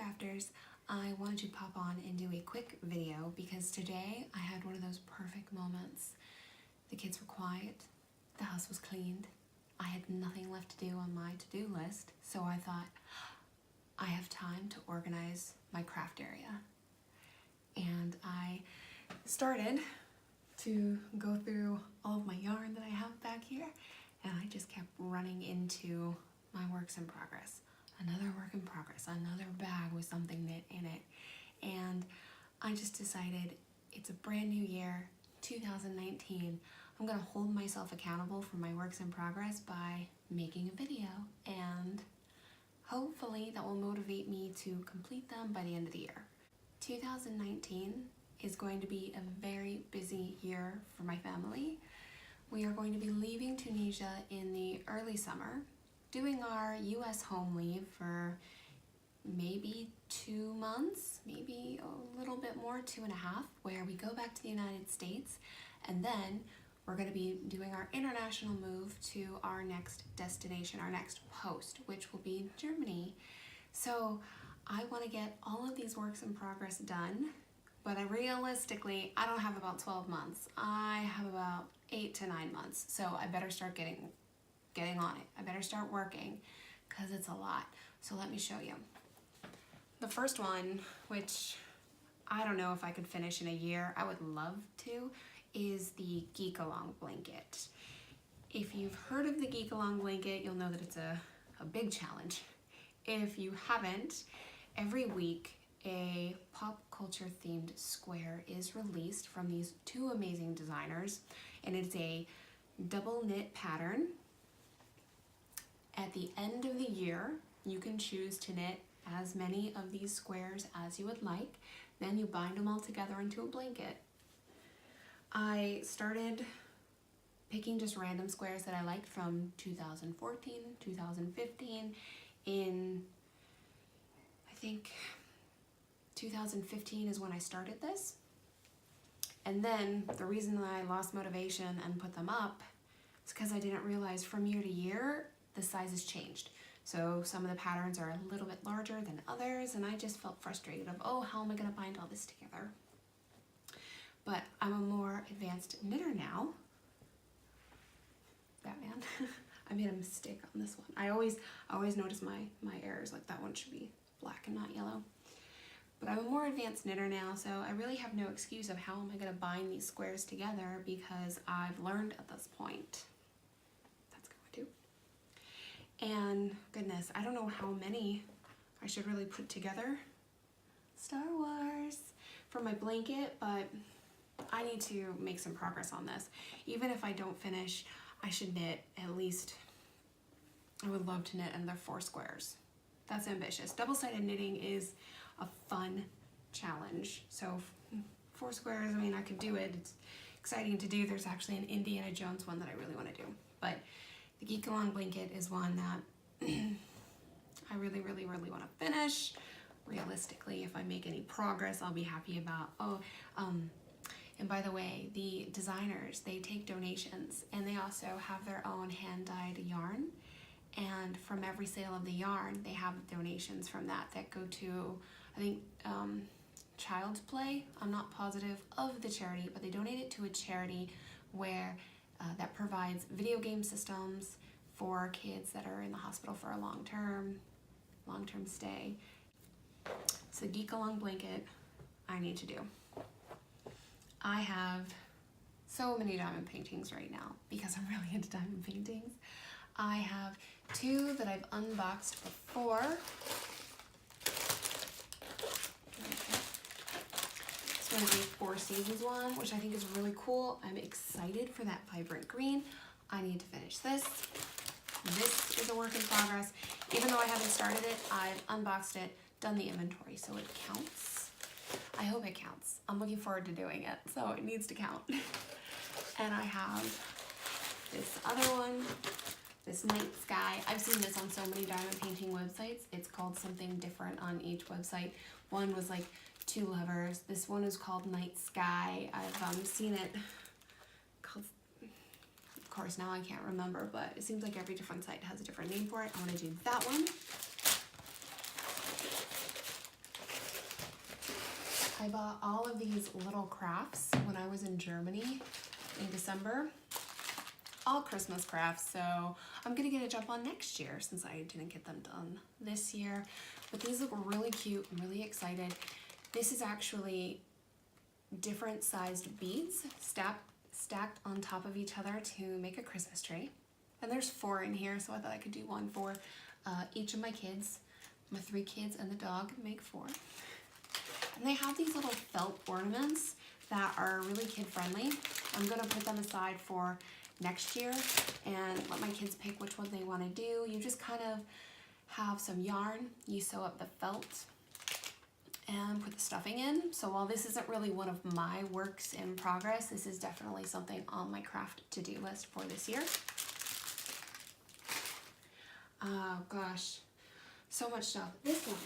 crafters, I wanted to pop on and do a quick video because today I had one of those perfect moments. The kids were quiet, the house was cleaned, I had nothing left to do on my to-do list, so I thought I have time to organize my craft area. And I started to go through all of my yarn that I have back here, and I just kept running into my works in progress. Another work in progress, another bag with something knit in it. And I just decided it's a brand new year, 2019. I'm gonna hold myself accountable for my works in progress by making a video, and hopefully that will motivate me to complete them by the end of the year. 2019 is going to be a very busy year for my family. We are going to be leaving Tunisia in the early summer, doing our US home leave for maybe 2 months, maybe a little bit more, 2.5, where we go back to the United States, and then we're going to be doing our international move to our next destination, our next post, which will be Germany. So I want to get all of these works in progress done, but realistically, I don't have about 12 months. I have about 8 to 9 months, so I better start getting on it. I better start working because it's a lot. So let me show you. The first one, which I don't know if I could finish in a year, I would love to, is the Geek-A-Long blanket. If you've heard of the Geek-A-Long blanket, you'll know that it's a big challenge. If you haven't, every week a pop culture themed square is released from these 2 amazing designers, and it's a double knit pattern. At the end of the year, you can choose to knit as many of these squares as you would like. Then you bind them all together into a blanket. I started picking just random squares that I liked from 2014, 2015. In, I think, 2015 is when I started this. And then the reason that I lost motivation and put them up is because I didn't realize from year to year, the sizes changed. So some of the patterns are a little bit larger than others, and I just felt frustrated of, oh, how am I gonna bind all this together? But I'm a more advanced knitter now. Batman. I made a mistake on this one. I always notice my errors, like that one should be black and not yellow. But I'm a more advanced knitter now, so I really have no excuse of how am I gonna bind these squares together because I've learned at this point. And goodness, I don't know how many I should really put together. Star Wars for my blanket, but I need to make some progress on this. Even if I don't finish, I should knit at least, I would love to knit another 4 squares. That's ambitious. Double-sided knitting is a fun challenge. So 4 squares, I mean, I could do it. It's exciting to do. There's actually an Indiana Jones one that I really want to do. But the Geek-A-Long blanket is one that I really want to finish. Realistically, if I make any progress, I'll be happy about. Oh, and by the way, the designers, they take donations, and they also have their own hand-dyed yarn. And from every sale of the yarn, they have donations from that go to, I think, Child's Play. I'm not positive of the charity, but they donate it to a charity where that provides video game systems for kids that are in the hospital for a long-term stay. So Geek-A-Long blanket, I need to do. I have so many diamond paintings right now because I'm really into diamond paintings. I have 2 that I've unboxed before. It's one of the 4 Seasons one, which I think is really cool. I'm excited for that vibrant green. I need to finish this. This is a work in progress. Even though I haven't started it, I've unboxed it, done the inventory, so it counts. I hope it counts. I'm looking forward to doing it, so it needs to count. And I have this other one, this Night Sky. I've seen this on so many diamond painting websites. It's called something different on each website. One was like 2 lovers. This one is called Night Sky. I've seen it called, of course now I can't remember, but it seems like every different site has a different name for it. I want to do that one. I bought all of these little crafts when I was in Germany in December. All Christmas crafts, so I'm gonna get a jump on next year since I didn't get them done this year. But these look really cute. I'm really excited. This is actually different sized beads stacked on top of each other to make a Christmas tree. And there's 4 in here, so I thought I could do one for each of my kids. My 3 kids and the dog make 4. And they have these little felt ornaments that are really kid friendly. I'm gonna put them aside for next year and let my kids pick which one they wanna do. You just kind of have some yarn, you sew up the felt and put the stuffing in. So while this isn't really one of my works in progress, this is definitely something on my craft to-do list for this year. Oh gosh, so much stuff. This one,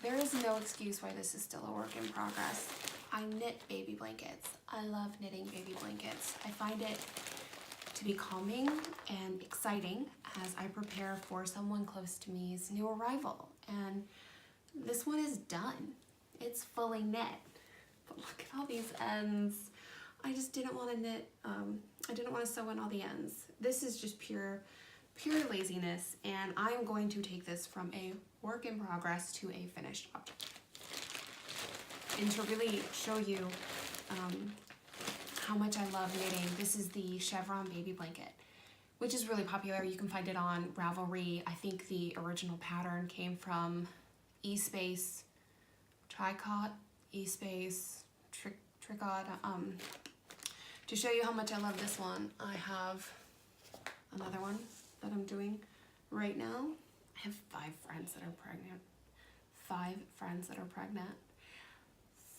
there is no excuse why this is still a work in progress. I knit baby blankets. I love knitting baby blankets. I find it to be calming and exciting as I prepare for someone close to me's new arrival. And this one is done. It's fully knit. But look at all these ends. I just didn't want to knit, I didn't want to sew in all the ends. This is just pure laziness, and I'm going to take this from a work in progress to a finished object. And to really show you how much I love knitting, this is the Chevron baby blanket, which is really popular. You can find it on Ravelry. I think the original pattern came from Espace, Tricot, Espace, Tricot. To show you how much I love this one, I have another one that I'm doing right now. I have 5 friends that are pregnant. 5 friends that are pregnant.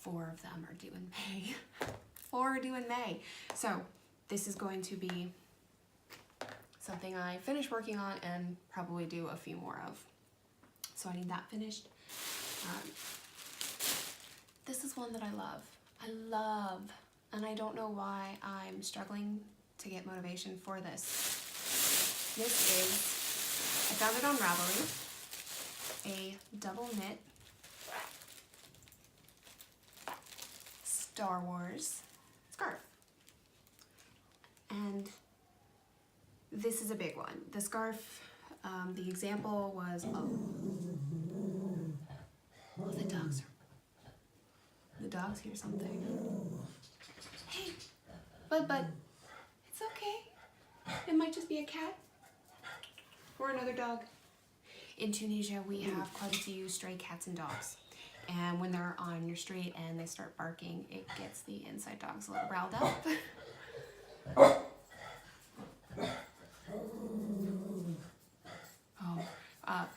4 of them are due in May. 4 are due in May. So this is going to be something I finish working on and probably do a few more of. So I need that finished. This is one that I love, and I don't know why I'm struggling to get motivation for this. This is, I found it on Ravelry, a double knit Star Wars scarf. And this is a big one. The scarf, the example was, the dogs hear something. Hey, Bud, it's okay. It might just be a cat or another dog. In Tunisia, we have quite a few stray cats and dogs. And when they're on your street and they start barking, it gets the inside dogs a little riled up.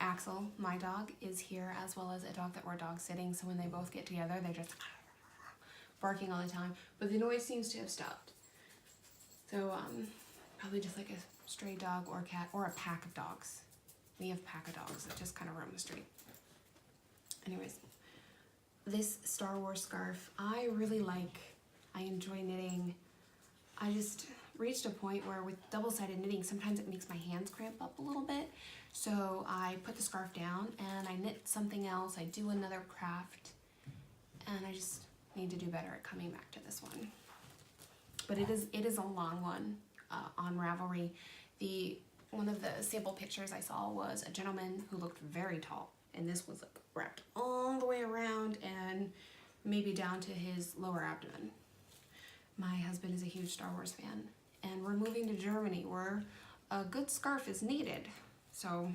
Axel, my dog, is here, as well as a dog that we're dog sitting. So when they both get together, they're just barking all the time. But the noise seems to have stopped. So probably just like a stray dog or cat or a pack of dogs. We have a pack of dogs that just kind of roam the street. Anyways, this Star Wars scarf, I really like. I enjoy knitting. I just reached a point where with double-sided knitting, sometimes it makes my hands cramp up a little bit. So I put the scarf down and I knit something else. I do another craft, and I just need to do better at coming back to this one. But it is a long one on Ravelry. One of the sample pictures I saw was a gentleman who looked very tall, and this was like wrapped all the way around and maybe down to his lower abdomen. My husband is a huge Star Wars fan, and we're moving to Germany where a good scarf is needed. So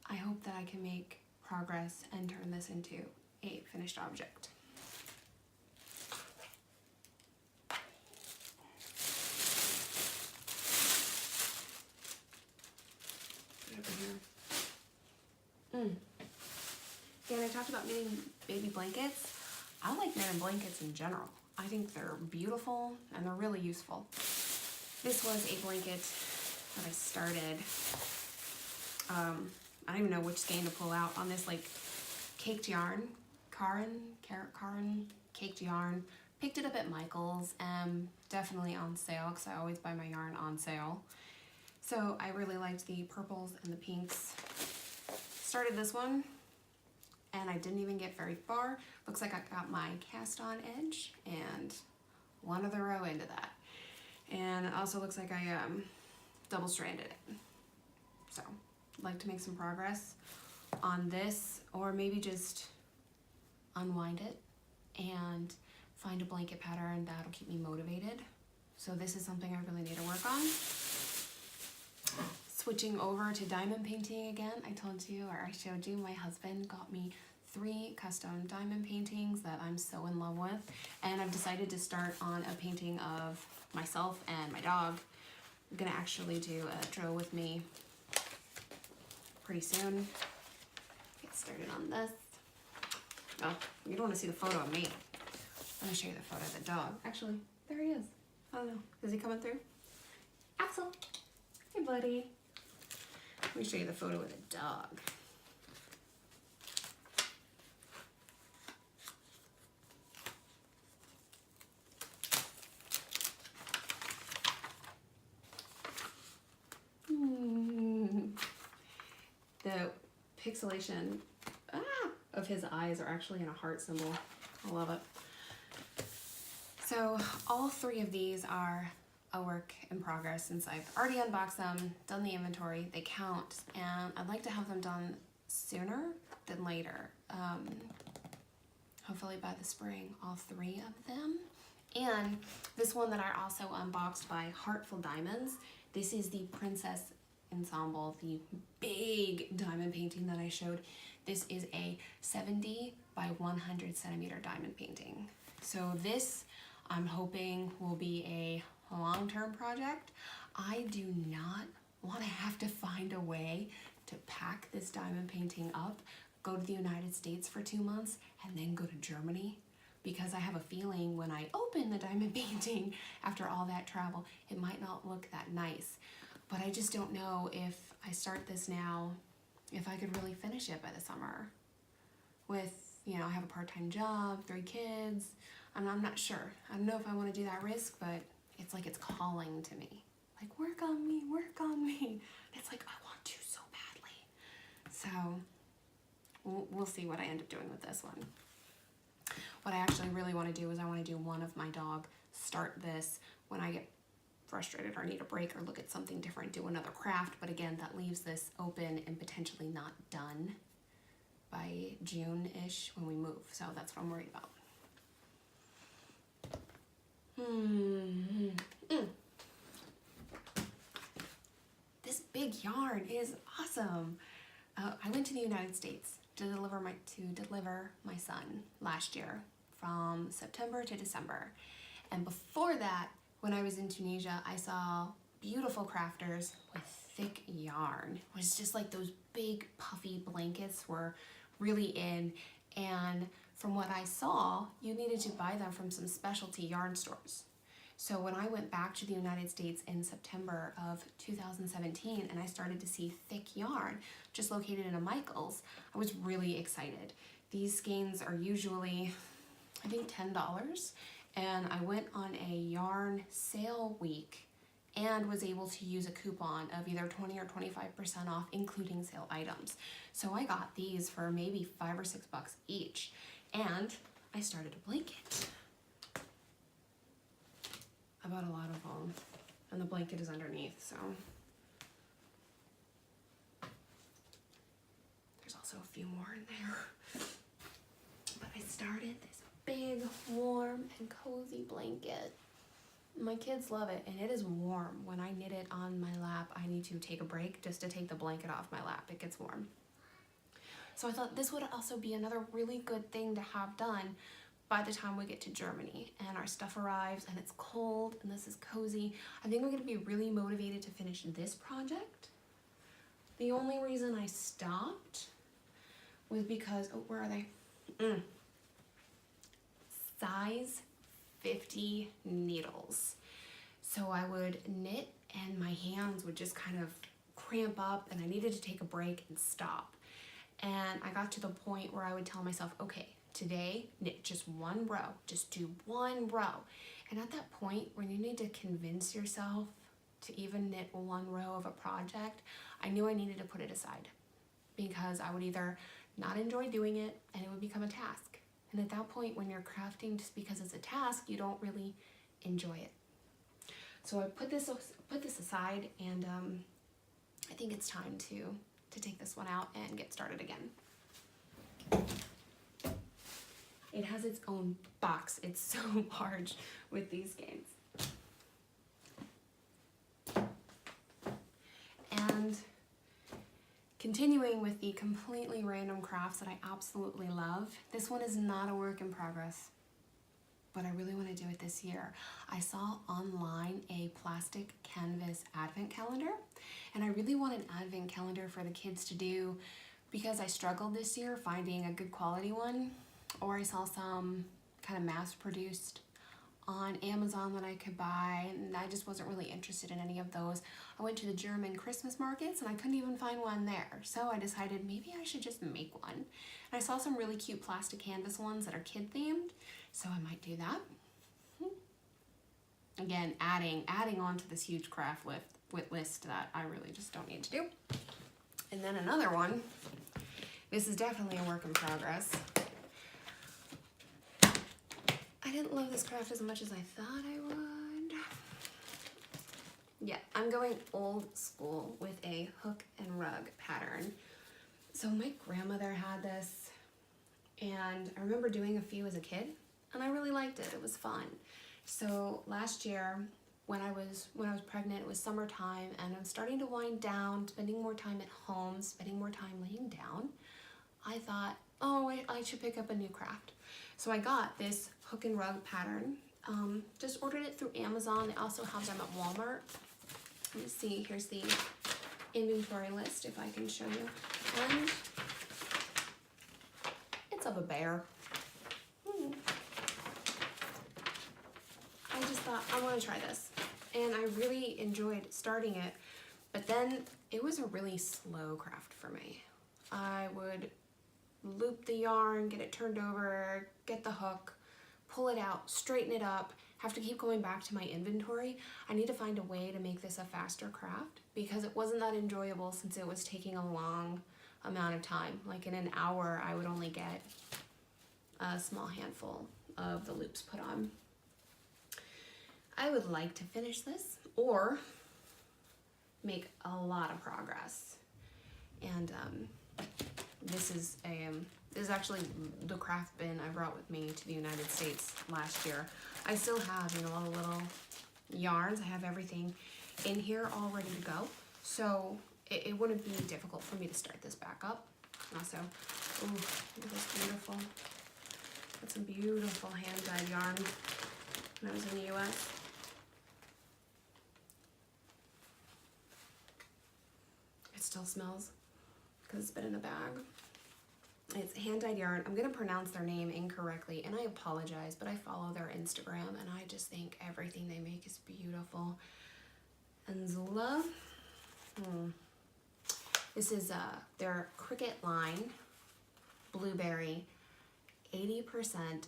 I hope that I can make progress and turn this into a finished object. Put it over here. Yeah, and I talked about knitting baby blankets. I like knitting blankets in general. I think they're beautiful and they're really useful. This was a blanket that I started. I don't even know which skein to pull out on this like caked yarn. Caron caked yarn. Picked it up at Michael's, definitely on sale because I always buy my yarn on sale. So I really liked the purples and the pinks. Started this one, and I didn't even get very far. Looks like I got my cast on edge and one other row into that. And it also looks like I double stranded it. So I'd like to make some progress on this, or maybe just unwind it and find a blanket pattern that'll keep me motivated. So this is something I really need to work on. Switching over to diamond painting again, I told you, or I showed you, my husband got me 3 custom diamond paintings that I'm so in love with, and I've decided to start on a painting of myself and my dog. I'm gonna actually do a drill with me pretty soon. Get started on this. Oh, you don't want to see the photo of me. I'm gonna show you the photo of the dog. Actually, there he is. I don't know. Is he coming through? Axel. Hey, buddy. Let me show you the photo of the dog. The pixelation of his eyes are actually in a heart symbol. I love it. So all 3 of these are a work in progress since I've already unboxed them, done the inventory, they count, and I'd like to have them done sooner than later. Hopefully by the spring, all 3 of them. And this one that I also unboxed by Heartful Diamonds, this is the Princess Ensemble, the big diamond painting that I showed. This is a 70 by 100 centimeter diamond painting. So this, I'm hoping, will be a long-term project. I do not want to have to find a way to pack this diamond painting up, go to the United States for 2 months, and then go to Germany, because I have a feeling when I open the diamond painting after all that travel, it might not look that nice. But I just don't know if I start this now, if I could really finish it by the summer. With, you know, I have a part-time job, 3 kids. I'm not sure. I don't know if I want to do that risk, but it's like it's calling to me. Like, work on me, work on me. It's like, I want to so badly. So we'll see what I end up doing with this one. What I actually really want to do is I want to do one of my dog start this when I get frustrated or need a break or look at something different, do another craft. But again, that leaves this open and potentially not done by June-ish when we move. So that's what I'm worried about. This big yarn is awesome. I went to the United States to deliver my son last year from September to December. And before that, when I was in Tunisia, I saw beautiful crafters with thick yarn. It was just like those big puffy blankets were really in, and from what I saw, you needed to buy them from some specialty yarn stores. So when I went back to the United States in September of 2017 and I started to see thick yarn just located in a Michael's, I was really excited. These skeins are usually, I think, $10, and I went on a yarn sale week and was able to use a coupon of either 20 or 25% off, including sale items. So I got these for maybe $5 or $6 each, and I started a blanket. I bought a lot of them, and the blanket is underneath, so. There's also a few more in there. But I started this big, warm, and cozy blanket. My kids love it, and it is warm. When I knit it on my lap, I need to take a break just to take the blanket off my lap. It gets warm. So I thought this would also be another really good thing to have done by the time we get to Germany and our stuff arrives and it's cold and this is cozy. I think I'm gonna be really motivated to finish this project. The only reason I stopped was because, oh, where are they? Size 50 needles. So I would knit and my hands would just kind of cramp up and I needed to take a break and stop. And I got to the point where I would tell myself, okay, today, knit just one row, just do one row. And at that point, when you need to convince yourself to even knit one row of a project, I knew I needed to put it aside because I would either not enjoy doing it, and it would become a task. And at that point, when you're crafting just because it's a task, you don't really enjoy it. So I put this aside, and I think it's time to take this one out and get started again. It has its own box. It's so large with these games. And continuing with the completely random crafts that I absolutely love, this one is not a work in progress, but I really want to do it this year. I saw online a plastic canvas advent calendar, and I really want an advent calendar for the kids to do because I struggled this year finding a good quality one, or I saw some kind of mass-produced on Amazon that I could buy, and I just wasn't really interested in any of those. I went to the German Christmas markets and I couldn't even find one there. So I decided maybe I should just make one. And I saw some really cute plastic canvas ones that are kid themed, so I might do that. Again, adding on to this huge craft list that I really just don't need to do. And then another one, this is definitely a work in progress. I didn't love this craft as much as I thought I would. Yeah, I'm going old school with a hook and rug pattern. So my grandmother had this, and I remember doing a few as a kid, and I really liked it. It was fun. So last year, when I was pregnant, it was summertime, and I'm starting to wind down, spending more time at home, spending more time laying down. I thought, oh, I should pick up a new craft. So I got this hook and rug pattern. Just ordered it through Amazon. They also have them at Walmart. Let me see, here's the inventory list if I can show you. And it's of a bear. I just thought, I want to try this. And I really enjoyed starting it, but then it was a really slow craft for me. I would loop the yarn, get it turned over, get the hook, pull it out, straighten it up, have to keep going back to my inventory. I need to find a way to make this a faster craft because it wasn't that enjoyable since it was taking a long amount of time. Like in an hour, I would only get a small handful of the loops put on. I would like to finish this or make a lot of progress. And this is actually the craft bin I brought with me to the United States last year. I still have, all the little yarns. I have everything in here all ready to go. So it wouldn't be difficult for me to start this back up. Also, ooh, look at this beautiful. Got some beautiful hand-dyed yarn when I was in the US. It still smells because it's been in a bag. It's hand-dyed yarn. I'm going to pronounce their name incorrectly, and I apologize, but I follow their Instagram, and I just think everything they make is beautiful. And Zula. This is their Cricut line, Blueberry, 80%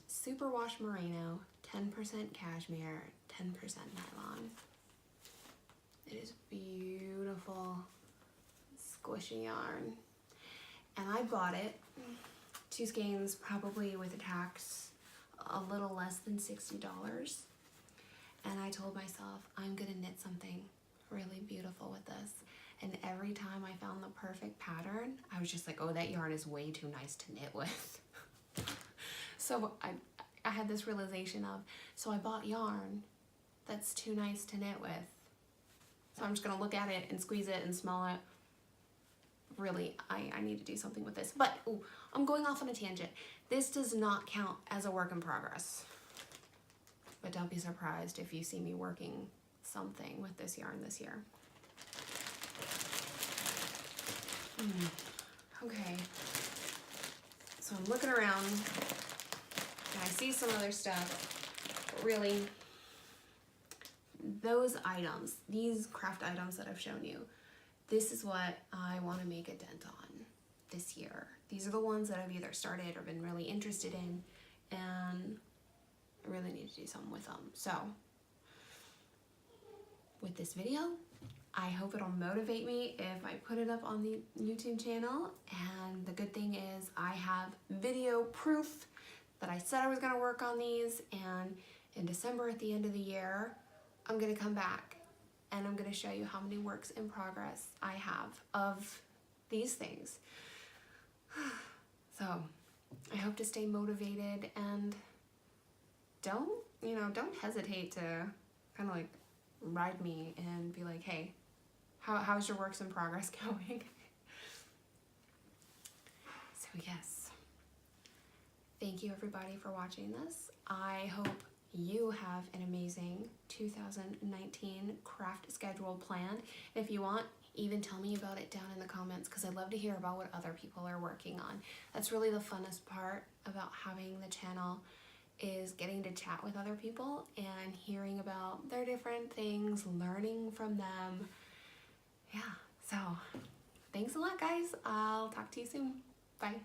superwash merino, 10% cashmere, 10% nylon. It is beautiful, squishy yarn. And I bought it, 2 skeins, probably with a tax, a little less than $60. And I told myself, I'm gonna knit something really beautiful with this. And every time I found the perfect pattern, I was just like, oh, that yarn is way too nice to knit with. So I had this realization of, so I bought yarn that's too nice to knit with. So I'm just gonna look at it and squeeze it and smell it. Really, I need to do something with this. But ooh, I'm going off on a tangent. This does not count as a work in progress. But don't be surprised if you see me working something with this yarn this year. Okay. So I'm looking around and I see some other stuff. But really, those items, these craft items that I've shown you, this is what I want to make a dent on this year. These are the ones that I've either started or been really interested in, and I really need to do something with them. So, with this video, I hope it'll motivate me if I put it up on the YouTube channel, and the good thing is have video proof that I said I was gonna work on these, and in December at the end of the year, I'm gonna come back and I'm gonna show you how many works in progress I have of these things. So I hope to stay motivated, and don't hesitate to kind of like ride me and be like, hey, how's your works in progress going? So yes, thank you everybody for watching this. I hope you have an amazing 2019 craft schedule planned. If you want, even tell me about it down in the comments, because I'd love to hear about what other people are working on. That's really the funnest part about having the channel, is getting to chat with other people and hearing about their different things, learning from them. Yeah, so thanks a lot, guys. I'll talk to you soon. Bye.